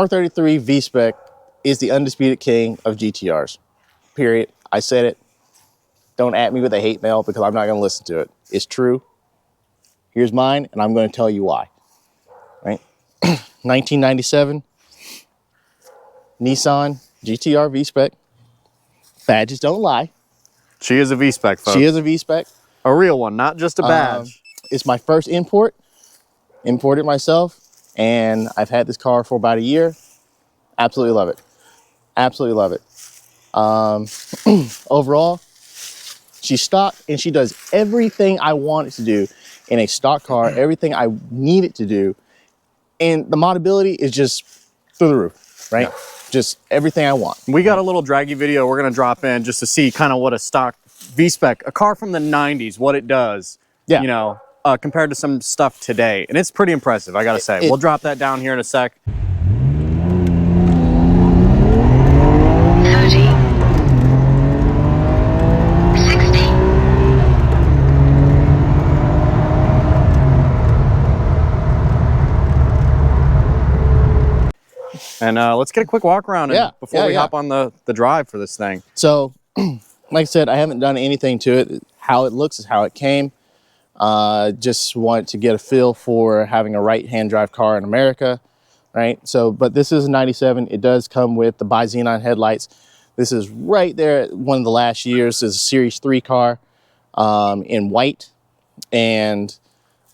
R33 VSpec is the undisputed king of GTRs. Period. I said it. Don't at me with a hate mail because I'm not going to listen to it. It's true. Here's mine, and I'm going to tell you why. Right? 1997 Nissan GTR VSpec. Badges don't lie. She is a VSpec, folks. She is a VSpec. A real one, not just a badge. It's my first import. Imported myself, and I've had this car for about a year. Absolutely love it. Absolutely love it. Overall, she's stock, and she does everything I want it to do in a stock car, everything I need it to do. And the moddability is just through the roof, right? Yeah. Just everything I want. We got a little draggy video we're going to drop in just to see kind of what a stock VSpec, a car from the 90s, what it does, you know, compared to some stuff today. And it's pretty impressive, I got to say. We'll drop that down here in a sec. 30. 60. And let's get a quick walk around before we hop on the drive for this thing. So, like I said, I haven't done anything to it. How it looks is how it came. Just want to get a feel for having a right-hand drive car in America, right? So, but this is a 97. It does come with the bi-xenon headlights. This is right there at one of the last years. This is a Series 3 car in white. And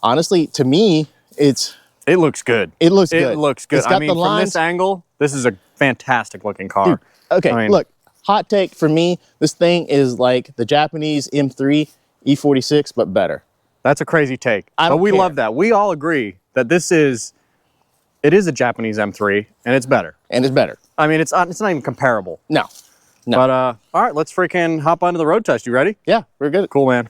honestly, to me, it looks good. It looks good. It looks good. I mean, from this angle, this is a fantastic looking car. Dude, okay, I mean, look, hot take for me, this thing is like the Japanese M3 E46, but better. That's a crazy take. But we love that. We all agree that it is a Japanese M3, and it's better. And it's better. I mean, it's not even comparable. No. No. But, all right, let's freaking hop onto the road test. You ready? Yeah, we're good. Cool, man.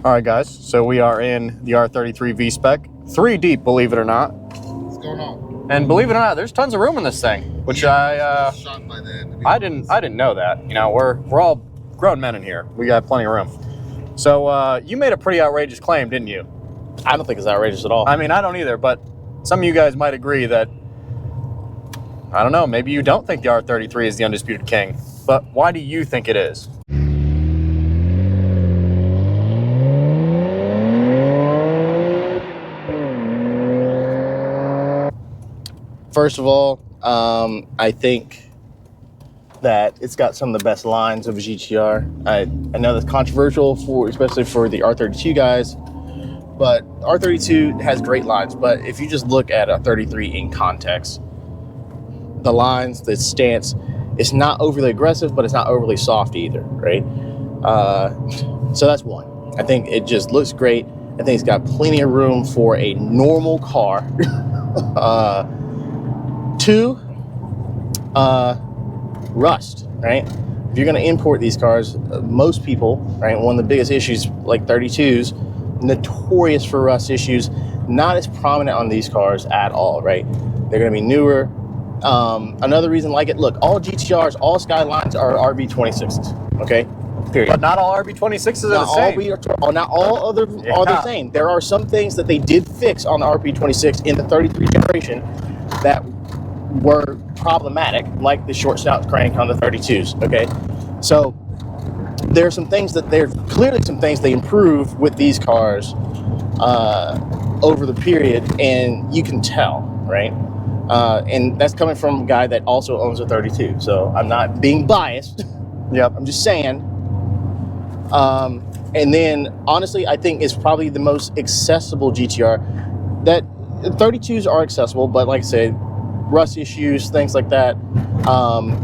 All right, guys, so we are in the R33 VSpec, 3 deep, believe it or not. What's going on? And believe it or not, there's tons of room in this thing, which I shocked by that. I didn't know that. You know, we're all grown men in here. We got plenty of room. So you made a pretty outrageous claim, didn't you? I don't think it's outrageous at all. I mean, I don't either, but some of you guys might agree that, I don't know, maybe you don't think the R33 is the undisputed king, but why do you think it is? First of all, I think that it's got some of the best lines of a GTR. I know that's controversial, especially for the R32 guys, but R32 has great lines. But if you just look at a 33 in context, the lines, the stance, it's not overly aggressive, but it's not overly soft either, right? So that's one. I think it just looks great. I think it's got plenty of room for a normal car. 2, rust, right? If you're going to import these cars, most people, right, one of the biggest issues, like 32s, notorious for rust issues, not as prominent on these cars at all, right? They're going to be newer. Another reason like it, look, all GTRs, all Skylines are RB26s, okay? Period. But not all RB26s are the same. Not all are the same. There are some things that they did fix on the RB26 in the 33 generation that were problematic, like the short snout crank on the 32s, okay? So there are some things that clearly some things they improve with these cars over the period, and you can tell, right? And that's coming from a guy that also owns a 32, so I'm not being biased. Yep. I'm just saying. And then, honestly, I think it's probably the most accessible GTR. That 32s are accessible, but like I said, rust issues, things like that.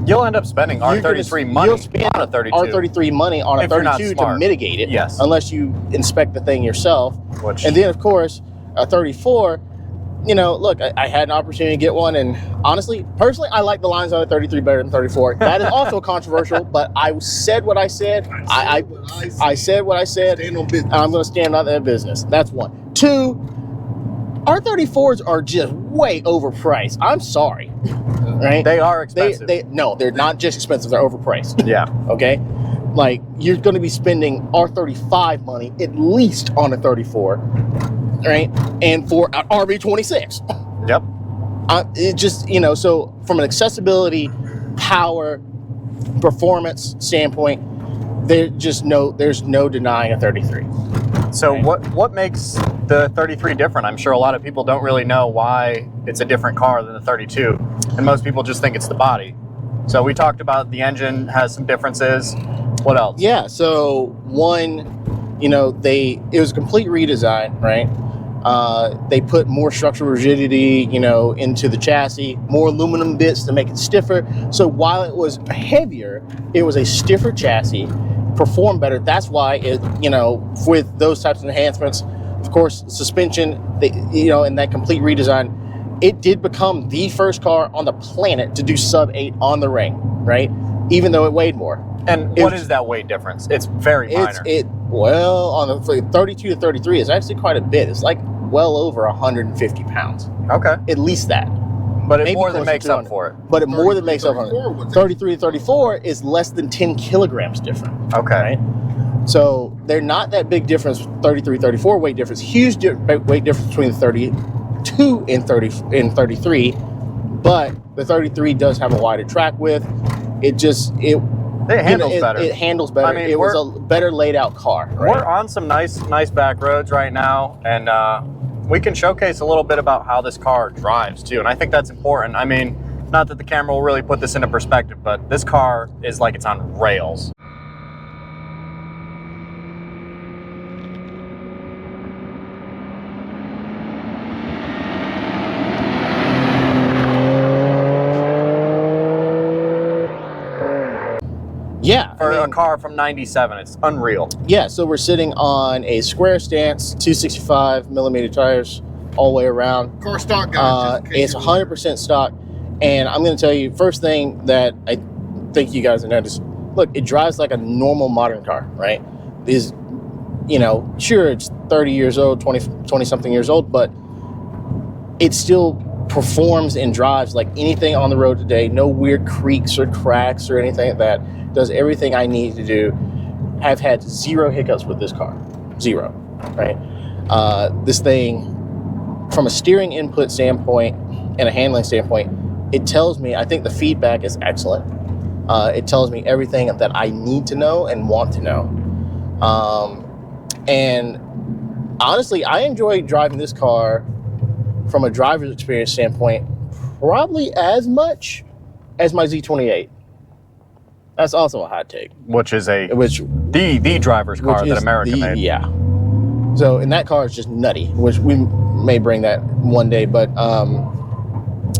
You'll end up spending R33 money on a 32. R33 money on a 32 to mitigate it, yes, unless you inspect the thing yourself. And then, of course, a 34, you know, look, I had an opportunity to get one, and honestly, personally, I like the lines on the 33 better than 34. That is also controversial, but I said what I said. I said what I said, and I'm going to stand on that business. That's one. 2, R34s are just way overpriced. I'm sorry, right? They are expensive. No, they're not just expensive. They're overpriced. Yeah. Okay. Like, you're going to be spending R35 money at least on a 34, right? And for an RB26. Yep. It just, you know, so from an accessibility, power, performance standpoint, there's no denying a 33. So right? what makes the 33 different? I'm sure a lot of people don't really know why it's a different car than the 32, and most people just think it's the body. So we talked about the engine has some differences. What else? Yeah, so one, you know, it was a complete redesign, right? They put more structural rigidity, you know, into the chassis, more aluminum bits to make it stiffer. So while it was heavier, it was a stiffer chassis, performed better. That's why it, you know, with those types of enhancements, of course, suspension, you know, and that complete redesign, it did become the first car on the planet to do sub-8 on the ring, right? Even though it weighed more. And what is that weight difference? It's very minor. Well, on the 32 to 33, it's actually quite a bit. It's like well over 150 pounds. Okay. At least that. But it more than makes up for it. But it more than makes up for it. 33 to 34 is less than 10 kilograms different. Okay. Right? So they're not that big difference, 33, 34 weight difference. Huge weight difference between the 32 and 33. But the 33 does have a wider track width. It handles better. It handles better. I mean, it was a better laid out car. Right? We're on some nice back roads right now, and we can showcase a little bit about how this car drives too. And I think that's important. I mean, not that the camera will really put this into perspective, but this car is like it's on rails. Yeah. For a car from 97, it's unreal. Yeah, so we're sitting on a square stance, 265 millimeter tires all the way around. Car stock, guys. It's 100% stock. And I'm going to tell you, first thing that I think you guys have noticed, look, it drives like a normal modern car, right? You know, sure, it's 30 years old, 20 something years old, but it still performs and drives like anything on the road today. No weird creaks or cracks or anything like that. Does everything I need to do. Have had zero hiccups with this car. Zero, right? This thing, from a steering input standpoint and a handling standpoint, it tells me, I think the feedback is excellent. It tells me everything that I need to know and want to know. And honestly, I enjoy driving this car from a driver's experience standpoint probably as much as my Z28. That's also a hot take. Which is the driver's car that America made. Yeah. So, and that car is just nutty, which we may bring that one day. But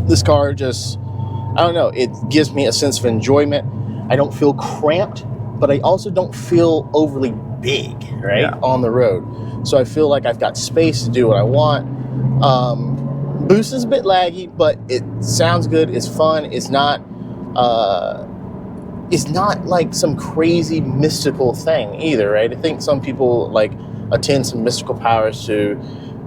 this car just, I don't know, it gives me a sense of enjoyment. I don't feel cramped, but I also don't feel overly big, right, on the road. So I feel like I've got space to do what I want. Boost is a bit laggy, but it sounds good. It's fun. It's not like some crazy mystical thing either, right? I think some people like attend some mystical powers to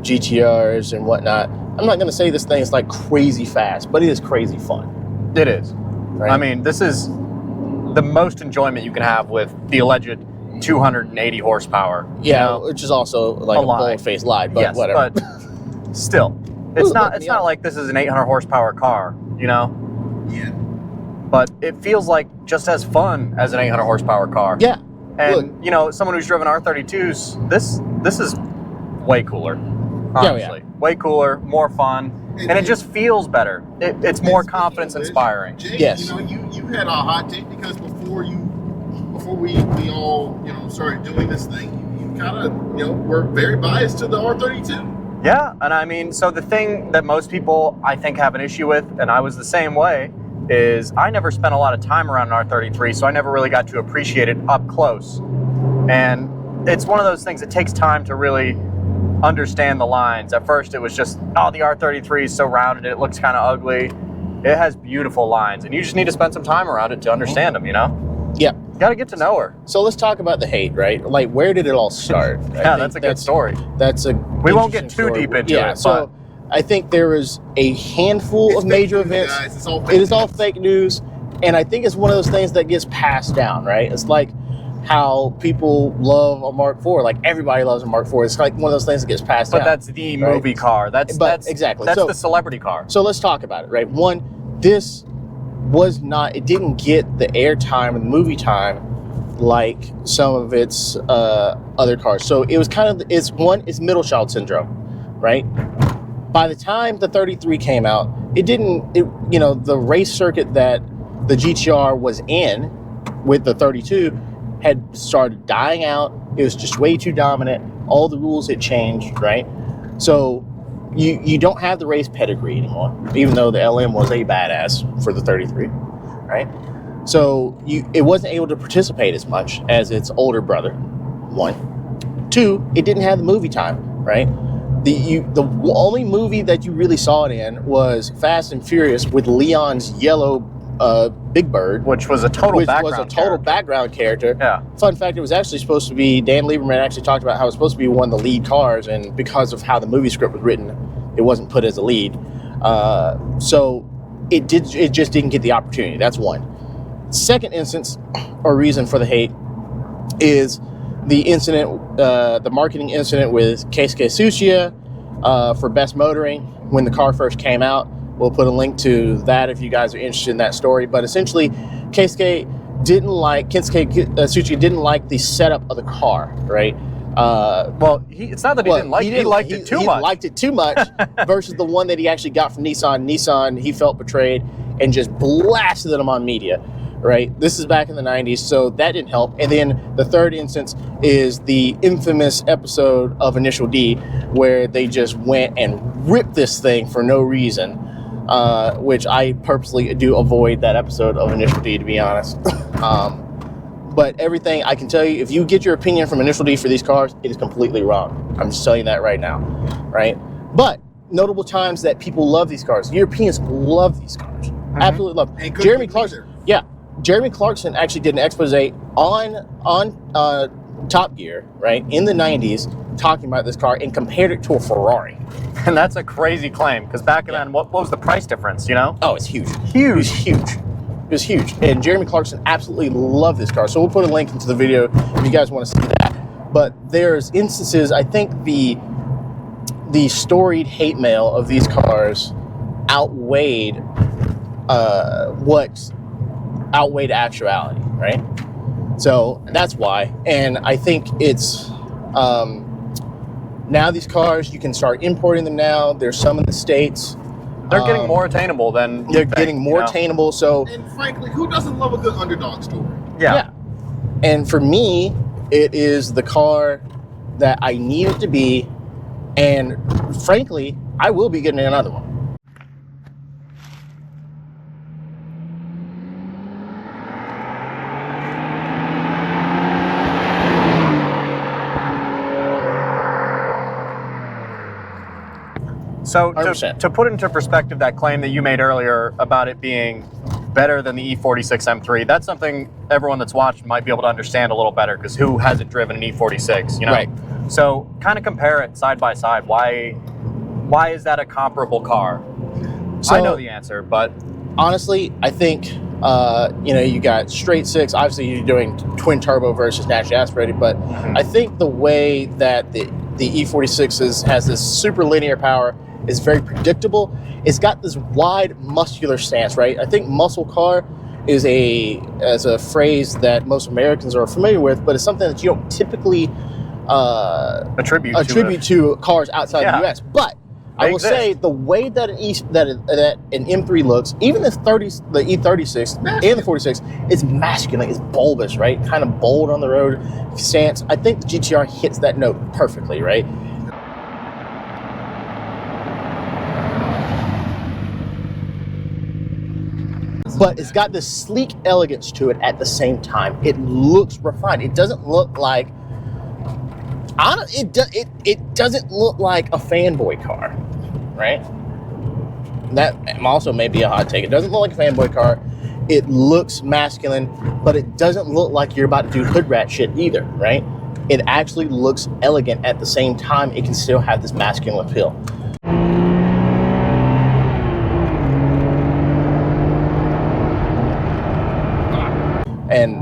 GTRs and whatnot. I'm not going to say this thing is like crazy fast, but it is crazy fun. It is. Right? I mean, this is the most enjoyment you can have with the alleged 280 horsepower. Yeah, you know? Which is also like a bold-faced lie, but yes, whatever. But still, it's not like this is an 800 horsepower car, you know? Yeah. But it feels like just as fun as an 800 horsepower car. Yeah. And, you know, someone who's driven R32s, this is way cooler, honestly. Yeah. Way cooler, more fun, and it just feels better. It's more confidence inspiring. Jay, yes. You know, you had a hot take because before we all, you know, started doing this thing, you kind of, you know, were very biased to the R32. Yeah, and I mean, so the thing that most people, I think, have an issue with, and I was the same way, is I never spent a lot of time around an R33, so I never really got to appreciate it up close. And it's one of those things that takes time to really understand the lines. At first, it was just, oh, the R33 is so rounded, it looks kind of ugly. It has beautiful lines, and you just need to spend some time around it to understand them, you know? Yeah. You got to get to know her. So let's talk about the hate, right? Like, where did it all start? Yeah, that's a good story. We won't get too deep into it. So I think there was a handful of major events. It is all fake news, and I think it's one of those things that gets passed down, right? It's like how people love a Mark IV. Like everybody loves a Mark IV. It's like one of those things that gets passed down. But that's the movie car. That's exactly. That's so, the celebrity car. So let's talk about it, right? One, this was not. It didn't get the airtime and the movie time like some of its other cars. So it was kind of it's middle child syndrome, right? By the time the 33 came out, the race circuit that the GTR was in with the 32 had started dying out. It was just way too dominant. All the rules had changed, right? So you don't have the race pedigree anymore, even though the LM was a badass for the 33, right? So it wasn't able to participate as much as its older brother, one. Two, it didn't have the movie time, right? The only movie that you really saw it in was Fast and Furious with Leon's yellow Big Bird, which was a total background character. Yeah. Fun fact: it was actually supposed to be. Dan Lieberman actually talked about how it was supposed to be one of the lead cars, and because of how the movie script was written, it wasn't put as a lead. So it just didn't get the opportunity. That's one. Second instance or reason for the hate is the incident, the marketing incident with Keisuke Tsuchiya for Best Motoring when the car first came out. We'll put a link to that if you guys are interested in that story. But essentially, Keisuke Tsuchiya didn't like the setup of the car, right? It's not that he didn't like it. He liked it too much. He liked it too much versus the one that he actually got from Nissan. Nissan, he felt betrayed and just blasted them on media, right? This is back in the 90s, so that didn't help. And then the third instance is the infamous episode of Initial D where they just went and ripped this thing for no reason, which I purposely do avoid that episode of Initial D, to be honest. But everything, I can tell you, if you get your opinion from Initial D for these cars, it is completely wrong. I'm just telling you that right now, right? But notable times that people love these cars. Europeans love these cars. Mm-hmm. Absolutely love them. Jeremy Clarkson. Yeah. Jeremy Clarkson actually did an expose on Top Gear, right, in the 90s, talking about this car and compared it to a Ferrari. And that's a crazy claim, because back then, what was the price difference, you know? Oh, it's huge. Huge. It was huge. It was huge. And Jeremy Clarkson absolutely loved this car. So we'll put a link into the video if you guys want to see that. But there's instances, I think the storied hate mail of these cars outweighed actuality, right? So that's why. And I think it's now these cars, you can start importing them now. There's some in the States. They're getting more attainable than they're getting more attainable. So, and frankly, who doesn't love a good underdog story? Yeah. And for me, it is the car that I need it to be, and frankly, I will be getting another one. So to put into perspective that claim that you made earlier about it being better than the E46 M3, that's something everyone that's watched might be able to understand a little better, because who hasn't driven an E46, you know? Right. So kind of compare it side by side. Why is that a comparable car? So, I know the answer, but honestly, I think you got straight six. Obviously, you're doing twin turbo versus naturally aspirated, but I think the way that the E46 has this super linear power is very predictable. It's got this wide muscular stance, right? I think muscle car is a phrase that most Americans are familiar with, but it's something that you don't typically attribute to cars outside the US. But I will say the way that an M3 looks, even the E36 and the 46, it's masculine, it's bulbous, right? Kind of bold on the road stance. I think the GTR hits that note perfectly, right? But it's got this sleek elegance to it at the same time. It looks refined. It doesn't look like it doesn't look like a fanboy car, right? That also may be a hot take. It doesn't look like a fanboy car. It looks masculine, but it doesn't look like you're about to do hood rat shit either, right? It actually looks elegant at the same time. It can still have this masculine appeal. And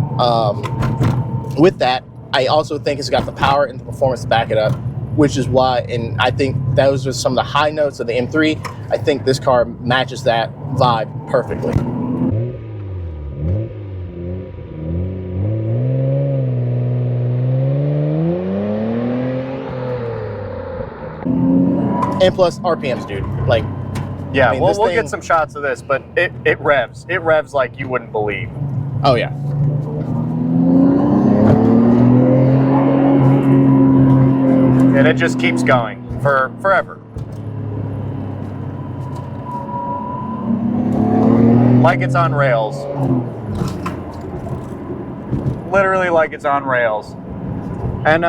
with that, I also think it's got the power and the performance to back it up, which is why, and I think those are some of the high notes of the M3. I think this car matches that vibe perfectly. And plus RPMs, dude. Like, yeah, I mean, we'll get some shots of this, but it revs. It revs like you wouldn't believe. Oh yeah. And it just keeps going for forever. Like it's on rails. Literally like it's on rails. And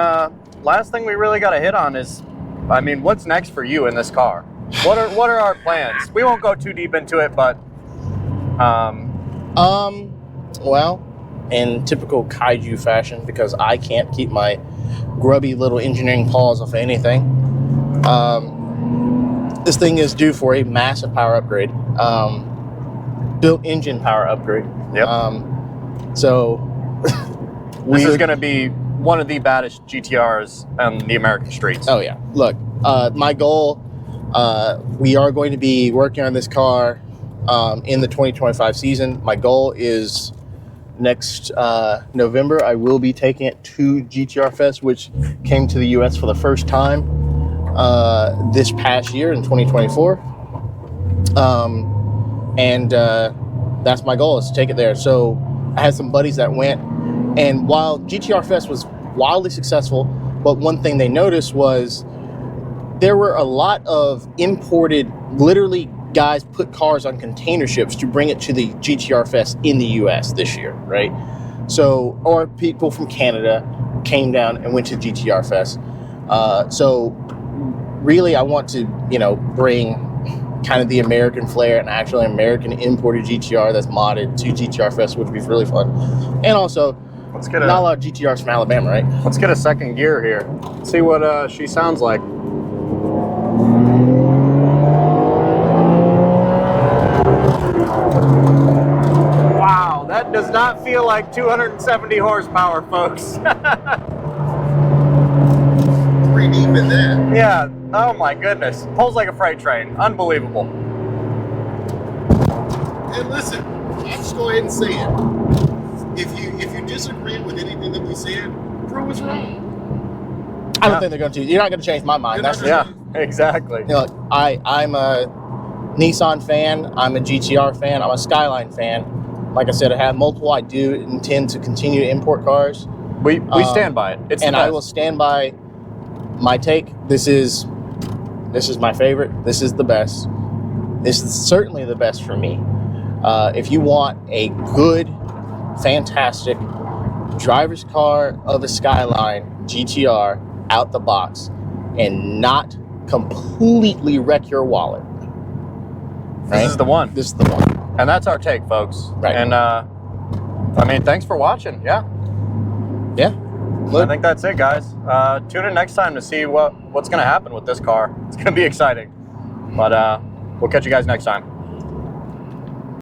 last thing we really got to hit on is, I mean, what's next for you in this car? What are our plans? We won't go too deep into it, but well, in typical Kaiju fashion, because I can't keep my grubby little engineering paws off of anything, this thing is due for a massive power upgrade, built engine power upgrade. Yep. So this is going to be one of the baddest GTRs on the American streets. Oh yeah. Look, my goal, we are going to be working on this car in the 2025 season. My goal is next November, I will be taking it to GTR Fest, which came to the US for the first time this past year in 2024. And that's my goal, is to take it there. So I had some buddies that went, and while GTR Fest was wildly successful, but one thing they noticed was there were a lot of imported, literally guys put cars on container ships to bring it to the GTR Fest in the US this year, right? So, or people from Canada came down and went to GTR Fest. So really I want to, bring kind of the American flair and actually American imported GTR that's modded to GTR Fest, which would be really fun. And also, not a lot of GTRs from Alabama, right? Let's get a second gear here. See what she sounds like. Wow, that does not feel like 270 horsepower, folks. 3 deep in that. Yeah, oh my goodness. Pulls like a freight train. Unbelievable. And listen, I'll just go ahead and say it. If you disagree with anything that we said, prove us wrong. I don't think they're going to. You're not going to change my mind. Yeah, exactly. I'm a Nissan fan. I'm a GTR fan. I'm a Skyline fan. Like I said, I have multiple. I do intend to continue to import cars. We stand by it. It's and the best. I will stand by my take. This is my favorite. This is the best. This is certainly the best for me. If you want a good, fantastic driver's car of a Skyline GTR out the box and not completely wreck your wallet, right? This is the one. This is the one. And that's our take, folks. Right. And I mean, thanks for watching. Yeah. I think that's it, guys. Tune in next time to see what's going to happen with this car. It's going to be exciting. But we'll catch you guys next time.